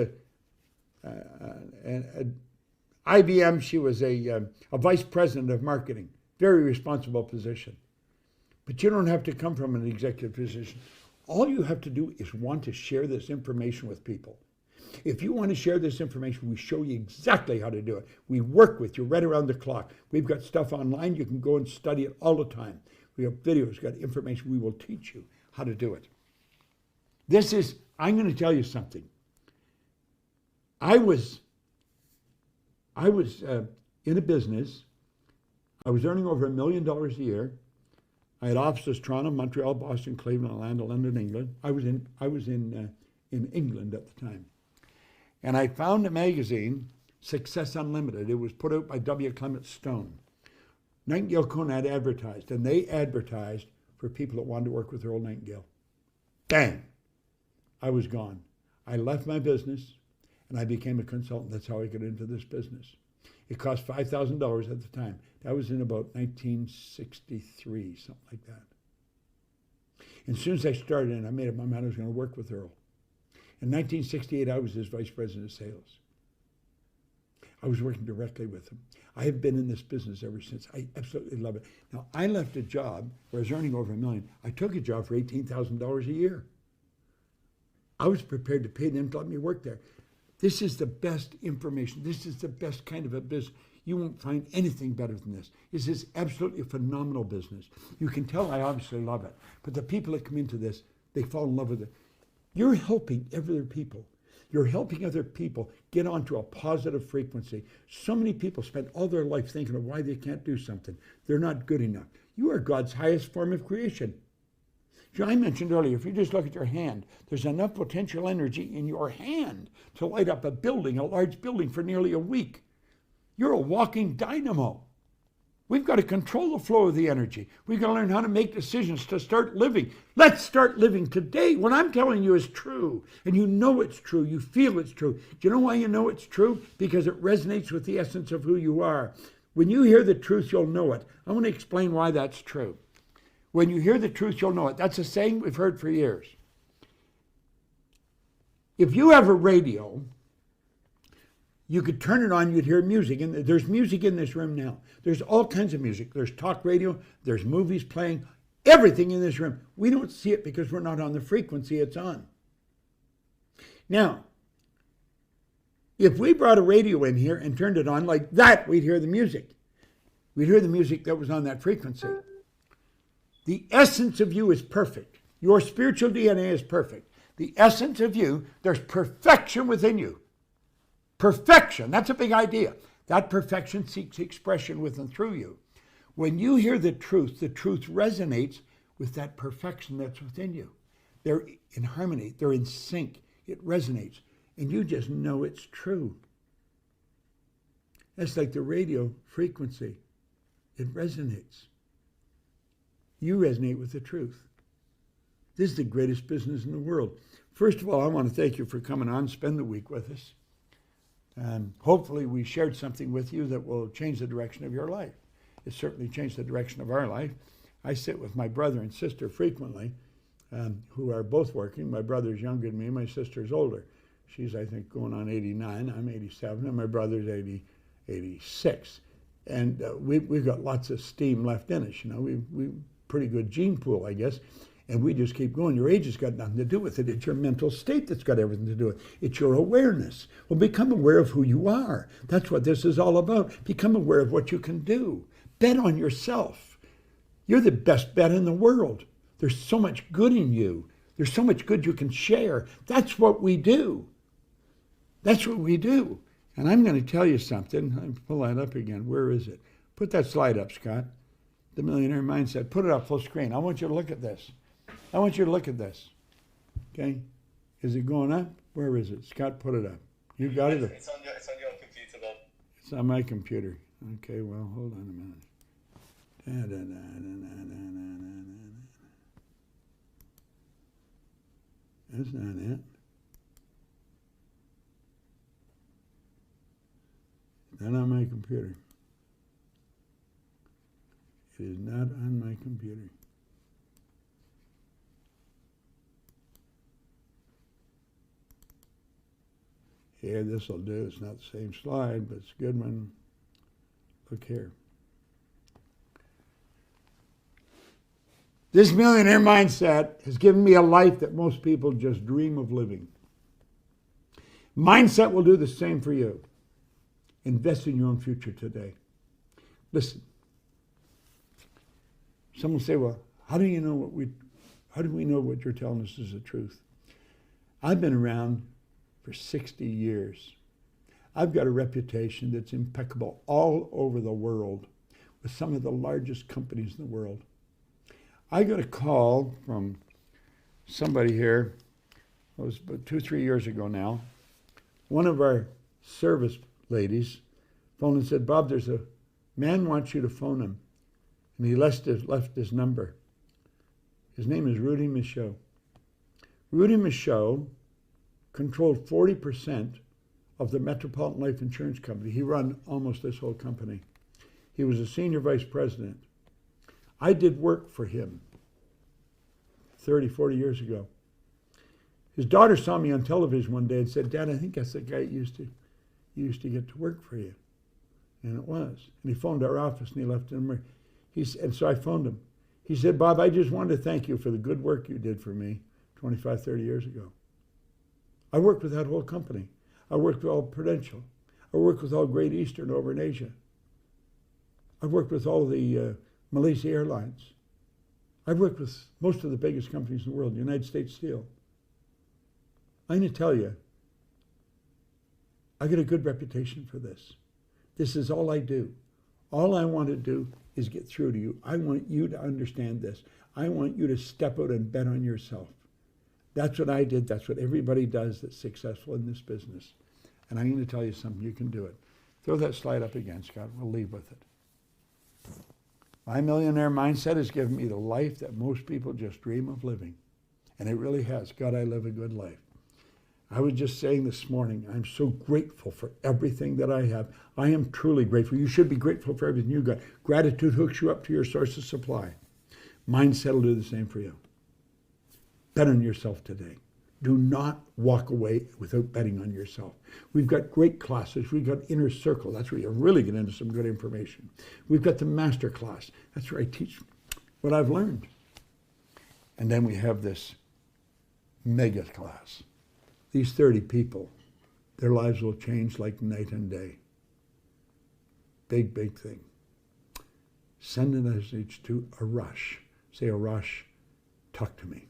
IBM. She was a vice president of marketing. Very responsible position. But you don't have to come from an executive position. All you have to do is want to share this information with people. If you want to share this information, we show you exactly how to do it. We work with you right around the clock. We've got stuff online. You can go and study it all the time. We have videos, got information. We will teach you how to do it. I'm going to tell you something. I was in a business. I was earning over $1 million a year. I had offices Toronto, Montreal, Boston, Cleveland, Atlanta, London, England. I was in England at the time. And I found a magazine, Success Unlimited. It was put out by W. Clement Stone. Nightingale Conrad advertised, and they advertised for people that wanted to work with Earl Nightingale. Bang! I was gone. I left my business, and I became a consultant. That's how I got into this business. It cost $5,000 at the time. That was in about 1963, something like that. And as soon as I started, and I made up my mind I was going to work with Earl. In 1968, I was his vice president of sales. I was working directly with him. I have been in this business ever since. I absolutely love it. Now, I left a job where I was earning over $1 million. I took a job for $18,000 a year. I was prepared to pay them to let me work there. This is the best information. This is the best kind of a business. You won't find anything better than this. This is absolutely a phenomenal business. You can tell I obviously love it. But the people that come into this, they fall in love with it. You're helping other people. You're helping other people get onto a positive frequency. So many people spend all their life thinking of why they can't do something. They're not good enough. You are God's highest form of creation. I mentioned earlier, if you just look at your hand, there's enough potential energy in your hand to light up a building, a large building, for nearly a week. You're a walking dynamo. We've got to control the flow of the energy. We've got to learn how to make decisions to start living. Let's start living today. What I'm telling you is true, and you know it's true. You feel it's true. Do you know why you know it's true? Because it resonates with the essence of who you are. When you hear the truth, you'll know it. I want to explain why that's true. When you hear the truth, you'll know it. That's a saying we've heard for years. If you have a radio, you could turn it on, you'd hear music. And there's music in this room now. There's all kinds of music. There's talk radio, there's movies playing, everything in this room. We don't see it because we're not on the frequency it's on. Now, if we brought a radio in here and turned it on like that, we'd hear the music. We'd hear the music that was on that frequency. The essence of you is perfect. Your spiritual DNA is perfect. The essence of you, there's perfection within you. Perfection, that's a big idea. That perfection seeks expression with and through you. When you hear the truth resonates with that perfection that's within you. They're in harmony, they're in sync, it resonates, and you just know it's true. That's like the radio frequency. It resonates. You resonate with the truth. This is the greatest business in the world. First of all, I want to thank you for coming on, spend the week with us. Hopefully we shared something with you that will change the direction of your life. It certainly changed the direction of our life. I sit with my brother and sister frequently, who are both working. My brother's younger than me, my sister's older. She's, I think, going on 89. I'm 87, and my brother's 86. And we've got lots of steam left in us. You know, we pretty good gene pool, I guess. And we just keep going. Your age has got nothing to do with it. It's your mental state that's got everything to do with it. It's your awareness. Well, become aware of who you are. That's what this is all about. Become aware of what you can do. Bet on yourself. You're the best bet in the world. There's so much good in you. There's so much good you can share. That's what we do. That's what we do. And I'm going to tell you something. I'll pull that up again. Where is it? Put that slide up, Scott. The Millionaire Mindset. Put it up full screen. I want you to look at this. I want you to look at this. Okay? Is it going up? Where is it? Scott, put it up. You got it? It's on your computer, Bob. It's on my computer. Okay, well, hold on a minute. That's not it. Not on my computer. It is not on my computer. Here, this will do. It's not the same slide, but it's a good one. Look here. This millionaire mindset has given me a life that most people just dream of living. Mindset will do the same for you. Invest in your own future today. Listen. Some will say, well, how do we know what you're telling us is the truth? I've been around for 60 years. I've got a reputation that's impeccable all over the world with some of the largest companies in the world. I got a call from somebody here, it was about 2-3 years ago now. One of our service ladies phoned and said, Bob, there's a man wants you to phone him. And he left his number. His name is Rudy Michaud. Rudy Michaud controlled 40% of the Metropolitan Life Insurance Company. He ran almost this whole company. He was a senior vice president. I did work for him 30, 40 years ago. His daughter saw me on television one day and said, Dad, I think that's the guy you used to get to work for you. And it was. And he phoned our office and he left a number. And so I phoned him. He said, Bob, I just wanted to thank you for the good work you did for me 25, 30 years ago. I worked with that whole company. I worked with all Prudential. I worked with all Great Eastern over in Asia. I worked with all the Malaysia Airlines. I've worked with most of the biggest companies in the world, United States Steel. I'm going to tell you, I got a good reputation for this. This is all I do. All I want to do is get through to you. I want you to understand this. I want you to step out and bet on yourself. That's what I did. That's what everybody does that's successful in this business. And I'm going to tell you something. You can do it. Throw that slide up again, Scott. We'll leave with it. My millionaire mindset has given me the life that most people just dream of living. And it really has. God, I live a good life. I was just saying this morning, I'm so grateful for everything that I have. I am truly grateful. You should be grateful for everything you got. Gratitude hooks you up to your source of supply. Mindset will do the same for you. Bet on yourself today. Do not walk away without betting on yourself. We've got great classes. We've got Inner Circle. That's where you really get into some good information. We've got the Master Class. That's where I teach what I've learned. And then we have this mega class. These 30 people, their lives will change like night and day. Big, big thing. Send a message to Arash. Say, Arash, talk to me.